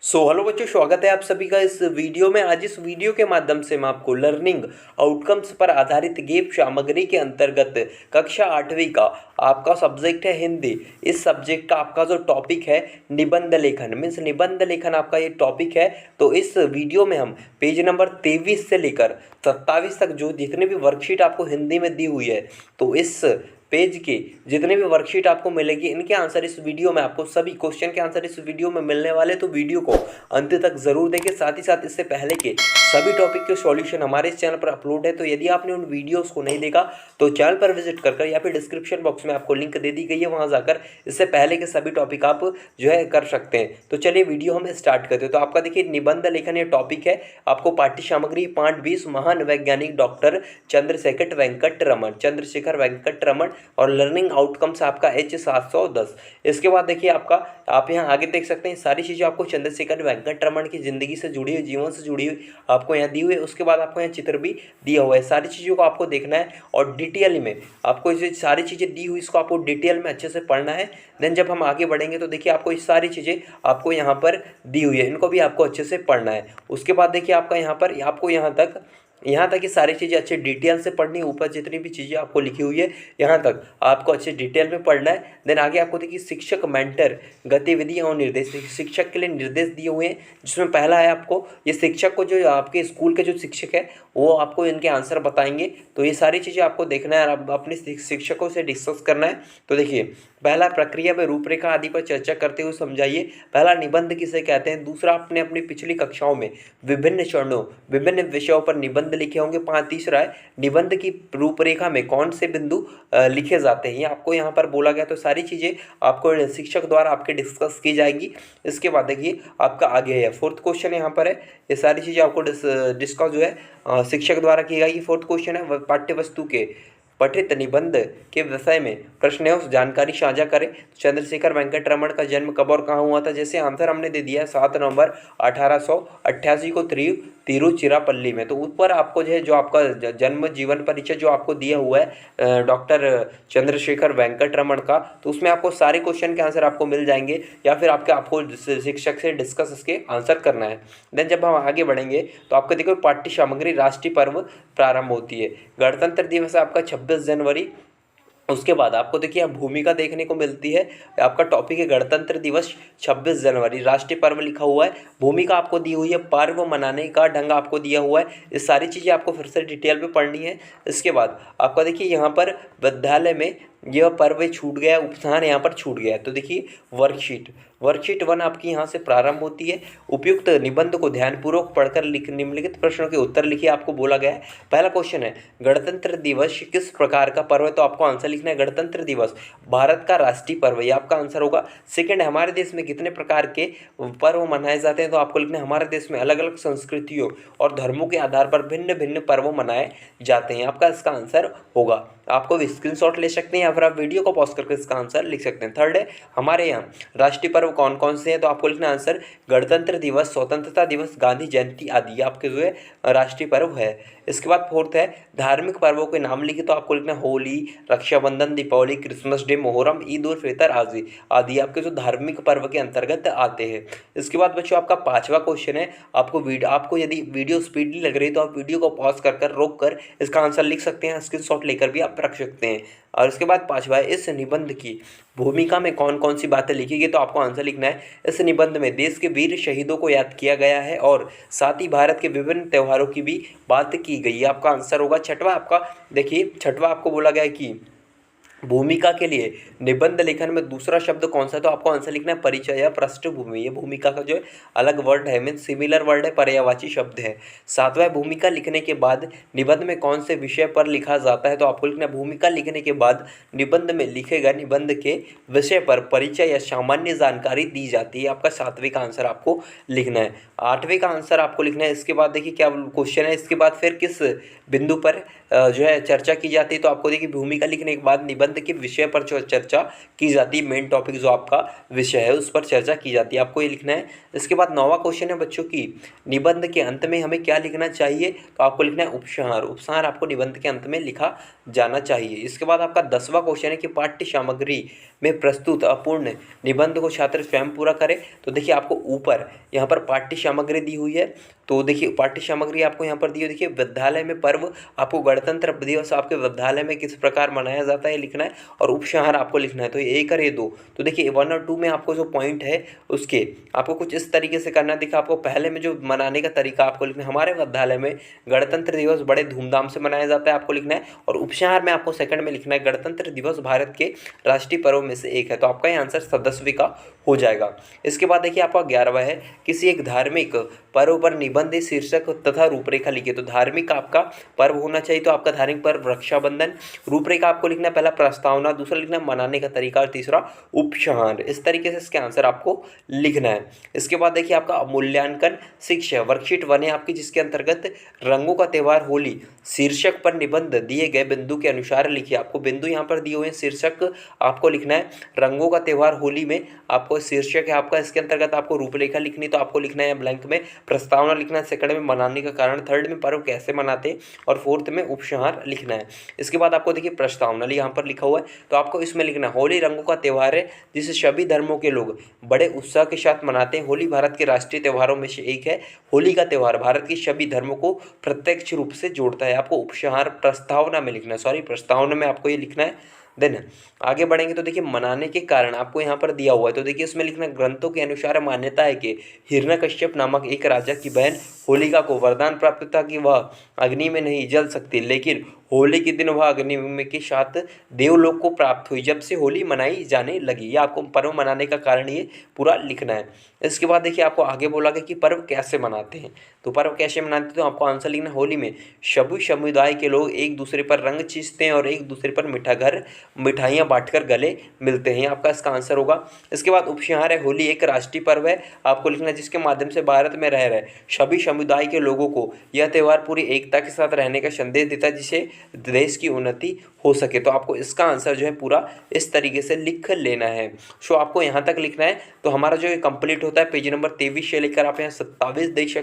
Hello बच्चों, स्वागत है आप सभी का इस वीडियो में। आज इस वीडियो के माध्यम से मैं आपको लर्निंग आउटकम्स पर आधारित गेप सामग्री के अंतर्गत कक्षा 8वीं का आपका सब्जेक्ट है हिंदी। इस सब्जेक्ट का आपका जो टॉपिक है निबंध लेखन, मीन्स निबंध लेखन आपका ये टॉपिक है। तो इस वीडियो में हम पेज नंबर 23 से लेकर 27 तक जो जितने भी वर्कशीट आपको हिंदी में दी हुई है, तो इस पेज की जितने भी वर्कशीट आपको मिलेगी इनके आंसर इस वीडियो में, आपको सभी क्वेश्चन के आंसर इस वीडियो में मिलने वाले। तो वीडियो को अंत तक जरूर देखें। साथ ही साथ इससे पहले के सभी टॉपिक के सॉल्यूशन हमारे इस चैनल पर अपलोड है, तो यदि आपने उन वीडियोस को नहीं देखा तो चैनल पर विजिट कर या फिर डिस्क्रिप्शन बॉक्स में आपको लिंक दे दी गई है, वहां जाकर इससे पहले के सभी टॉपिक आप जो है कर सकते हैं। तो चलिए वीडियो हम स्टार्ट करते हैं। तो आपका देखिए निबंध लेखन ये टॉपिक है। आपको पाठ्य सामग्री पाठ 20 महान वैज्ञानिक डॉक्टर चंद्रशेखर वेंकट रमन और लर्निंग आउटकम्स आपका H710। इसके बाद देखिए आपका आप यहाँ आगे देख सकते हैं सारी चीज़ें आपको चंद्रशेखर वेंकट रमन की ज़िंदगी से जुड़ी हुई, जीवन से जुड़ी हुई आपको यहाँ दी हुई है। उसके बाद आपको यहाँ चित्र भी दिया हुआ है। सारी चीज़ों को आपको देखना है और डिटेल में आपको ये सारी चीज़ें दी हुई इसको आपको डिटेल में अच्छे से पढ़ना है। देन जब हम आगे बढ़ेंगे तो देखिए आपको ये सारी चीज़ें आपको यहाँ पर दी हुई है, इनको भी आपको अच्छे से पढ़ना है। उसके बाद देखिए आपका यहाँ पर आपको यहाँ तक ये सारी चीज़ें अच्छे डिटेल से पढ़नी है। ऊपर जितनी भी चीज़ें आपको लिखी हुई है यहाँ तक आपको अच्छे डिटेल में पढ़ना है। देन आगे आपको देखिए शिक्षक मेंटर गतिविधियाँ और निर्देश, शिक्षक के लिए निर्देश दिए हुए हैं, जिसमें पहला है आपको ये शिक्षक को जो आपके स्कूल के जो शिक्षक है वो आपको इनके आंसर बताएंगे। तो ये सारी चीज़ें आपको देखना है और अपने शिक्षकों से डिस्कस करना है। तो देखिए पहला प्रक्रिया व रूपरेखा आदि पर चर्चा करते हुए समझाइए। पहला निबंध किसे कहते हैं। दूसरा आपने अपनी पिछली कक्षाओं में विभिन्न चरणों विभिन्न विषयों पर निबंध लिखे होंगे। तीसरा है निबंध की रूपरेखा में कौन से बिंदु लिखे जाते हैं, ये आपको यहाँ पर बोला गया। तो सारी चीज़ें आपको शिक्षक द्वारा आपके डिस्कस की जाएगी। इसके बाद देखिए आपका आगे है फोर्थ क्वेश्चन यहाँ पर है। ये सारी चीज़ें आपको डिस्कस जो है शिक्षक द्वारा की जाएगी। फोर्थ क्वेश्चन है पाठ्य वस्तु के पठित निबंध के विषय में प्रश्न है उस जानकारी साझा करें। चंद्रशेखर वेंकट रमन का जन्म कब और कहाँ हुआ था। जैसे आंसर हमने दे दिया है 7 नवंबर 1888 को तिरुचिरापल्ली में। तो ऊपर आपको जो है जो आपका जन्म जीवन परिचय जो आपको दिया हुआ है डॉक्टर चंद्रशेखर वेंकट रमन का, तो उसमें आपको सारे क्वेश्चन के आंसर आपको मिल जाएंगे या फिर आपको शिक्षक से डिस्कस इसके आंसर करना है। देन जब हम आगे बढ़ेंगे तो आपको देखो पाठ्य सामग्री राष्ट्रीय पर्व प्रारंभ होती है। गणतंत्र दिवस आपका 26 जनवरी। उसके बाद आपको देखिए यहाँ भूमिका देखने को मिलती है। आपका टॉपिक है गणतंत्र दिवस 26 जनवरी, राष्ट्रीय पर्व लिखा हुआ है। भूमिका आपको दी हुई है, पर्व मनाने का ढंग आपको दिया हुआ है। ये सारी चीज़ें आपको फिर से डिटेल में पढ़नी है। इसके बाद आपका देखिए यहाँ पर विद्यालय में यह पर्व छूट गया, उपस्थान यहाँ पर छूट गया है। तो देखिए वर्कशीट 1 आपकी यहाँ से प्रारंभ होती है। उपयुक्त निबंध को ध्यानपूर्वक पढ़कर निम्नलिखित प्रश्नों के उत्तर लिखिए, आपको बोला गया है। पहला क्वेश्चन है गणतंत्र दिवस किस प्रकार का पर्व है। तो आपको आंसर लिखना है गणतंत्र दिवस भारत का राष्ट्रीय पर्व है, ये आपका आंसर होगा। सेकंड है हमारे देश में कितने प्रकार के पर्व मनाए जाते हैं। तो आपको लिखना है हमारे देश में अलग अलग संस्कृतियों और धर्मों के आधार पर भिन्न भिन्न पर्व मनाए जाते हैं, आपका इसका आंसर होगा। आपको स्क्रीनशॉट ले सकते हैं या फिर आप वीडियो को पॉज करके इसका आंसर लिख सकते हैं। थर्ड है हमारे यहाँ राष्ट्रीय पर्व कौन कौन से हैं। तो आपको लिखना आंसर गणतंत्र दिवस, स्वतंत्रता दिवस, गांधी जयंती आदि आपके जो है राष्ट्रीय पर्व है। इसके बाद फोर्थ है धार्मिक पर्वों के नाम लिखे। तो आपको लिखना होली, रक्षाबंधन, दीपावली, क्रिसमस डे, मोहर्रम, ईद उल फितर आदि आपके जो धार्मिक पर्व के अंतर्गत आते हैं। इसके बाद बच्चों आपका पांचवा क्वेश्चन है। आपको यदि वीडियो स्पीडली लग रही है तो आप वीडियो को पॉज कर रोक कर इसका आंसर लिख सकते हैं, स्क्रीनशॉट लेकर भी आप रख सकते हैं। और इसके बाद पांचवा है इस निबंध की भूमिका में कौन कौन सी बातें लिखी गई। तो आपको आंसर लिखना है इस निबंध में देश के वीर शहीदों को याद किया गया है और साथ ही भारत के विभिन्न त्योहारों की भी बात की गई है, आपका आंसर होगा। छठवां आपको बोला गया है कि भूमिका के लिए निबंध लेखन में दूसरा शब्द कौन सा है। तो आपको आंसर लिखना है परिचय या पृष्ठभूमि। ये भूमिका का जो है अलग वर्ड है, मीन सिमिलर वर्ड है, पर्यायवाची शब्द है। सातवां भूमिका लिखने के बाद निबंध में कौन से विषय पर लिखा जाता है। तो आपको लिखना है भूमिका लिखने के बाद निबंध में लिखे गए निबंध के विषय पर परिचय या सामान्य जानकारी दी जाती है, आपका सातवें का आंसर आपको लिखना है। आठवें का आंसर आपको लिखना है। इसके बाद देखिए क्या क्वेश्चन है, इसके बाद फिर किस बिंदु पर जो है चर्चा की जाती है। तो आपको देखिए भूमिका लिखने के बाद निबंध निबंध के विषय पर जो चर्चा की जाती है, मेन टॉपिक जो आपका विषय है उस पर चर्चा की जाती है, आपको ये लिखना है। इसके बाद 9वां क्वेश्चन है बच्चों की, निबंध के अंत में हमें क्या लिखना चाहिए, तो आपको लिखना है उपसंहार। उपसंहार आपको निबंध के अंत में लिखा जाना चाहिए। इसके बाद आपका 10वां क्वेश्चन है कि पाठ्य सामग्री में प्रस्तुत अपूर्ण निबंध को छात्र स्वयं पूरा करे। तो देखिए आपको ऊपर यहाँ पर पाठ्य सामग्री दी हुई है, तो देखिए पाठ्य सामग्री आपको यहाँ पर दी हुई, देखिए विद्यालय में पर्व, आपको गणतंत्र दिवस आपके विद्यालय में किस प्रकार मनाया जाता है लिखना है, और उपसंहार आपको लिखना है। तो ये 1 और ये 2, तो देखिए 1 और 2 में आपको जो पॉइंट है उसके आपको कुछ इस तरीके से करना है। देखिए आपको पहले में जो मनाने का तरीका आपको लिखना है, हमारे विद्यालय में गणतंत्र दिवस बड़े धूमधाम से मनाया जाता है, आपको लिखना है। और उपसंहार में आपको सेकंड में लिखना है गणतंत्र दिवस भारत के राष्ट्रीय पर्व में से एक है। तो आपका ये आंसर सदस्वी का हो जाएगा। इसके बाद देखिए आपका 11वां है, किसी एक धार्मिक पर्व पर निबंध शीर्षक तथा रूपरेखा लिखिए। तो धार्मिक आपका पर्व होना चाहिए, तो आपका धार्मिक पर्व रक्षाबंधन। रूपरेखा आपको लिखना है, पहला प्रस्तावना, दूसरा लिखना है मनाने का तरीका, और तीसरा उपसंहार। इस तरीके से इसके आंसर आपको लिखना है। इसके बाद देखिए आपका मूल्यांकन शिक्षा वर्कशीट 1 है आपकी, जिसके अंतर्गत रंगों का त्यौहार होली शीर्षक पर निबंध दिए गए बिंदु के अनुसार लिखिए। आपको बिंदु यहाँ पर दिए हुए हैं, शीर्षक आपको लिखना है रंगों का त्यौहार होली में, आपको शीर्षक है आपका, इसके अंतर्गत आपको रूपरेखा लिखनी, तो आपको लिखना है ब्लैंक में प्रस्तावना लिखना है, सेकंड में मनाने का कारण, थर्ड में पर्व कैसे मनाते हैं, और फोर्थ में उपसंहार लिखना है। इसके बाद आपको देखिए प्रस्तावना यहाँ पर लिखा हुआ है, तो आपको इसमें लिखना है होली रंगों का त्यौहार है जिसे सभी धर्मों के लोग बड़े उत्साह के साथ मनाते हैं। होली भारत के राष्ट्रीय त्योहारों में से एक है। होली का त्यौहार भारत के सभी धर्मों को प्रत्यक्ष रूप से जोड़ता है। आपको उपसंहार प्रस्तावना में लिखना है, सॉरी प्रस्तावना में आपको ये लिखना है। देन आगे बढ़ेंगे तो देखिए मनाने के कारण आपको यहाँ पर दिया हुआ है, तो देखिए इसमें लिखना ग्रंथों के अनुसार मान्यता है कि हिरण्यकश्यप नामक एक राजा की बहन होलिका को वरदान प्राप्त था कि वह अग्नि में नहीं जल सकती, लेकिन होली के दिन वह अग्नि में के साथ देवलोक को प्राप्त हुई। जब से होली मनाई जाने लगी, ये आपको पर्व मनाने का कारण ये पूरा लिखना है। इसके बाद देखिए आपको आगे बोला गया कि पर्व कैसे मनाते हैं, तो पर्व कैसे मनाते हैं, तो आपको आंसर लिखना होली में सभी समुदाय के लोग एक दूसरे पर रंग चीसते हैं और एक दूसरे पर मिठाइयाँ बांटकर गले मिलते हैं, आपका इसका आंसर होगा। इसके बाद उपसंहार है, होली एक राष्ट्रीय पर्व है, आपको लिखना है जिसके माध्यम से भारत में रह रहे सभी समुदाय के लोगों को यह त्यौहार पूरी एकता के साथ रहने का संदेश देता है, जिसे देश की उन्नति हो सके। तो आपको इसका आंसर जो है पूरा इस तरीके से लिख लेना है। सो आपको यहाँ तक लिखना है, तो हमारा जो ये कंप्लीट होता है पेज नंबर 23 से लेकर आप यहाँ 27 देख सकते हैं।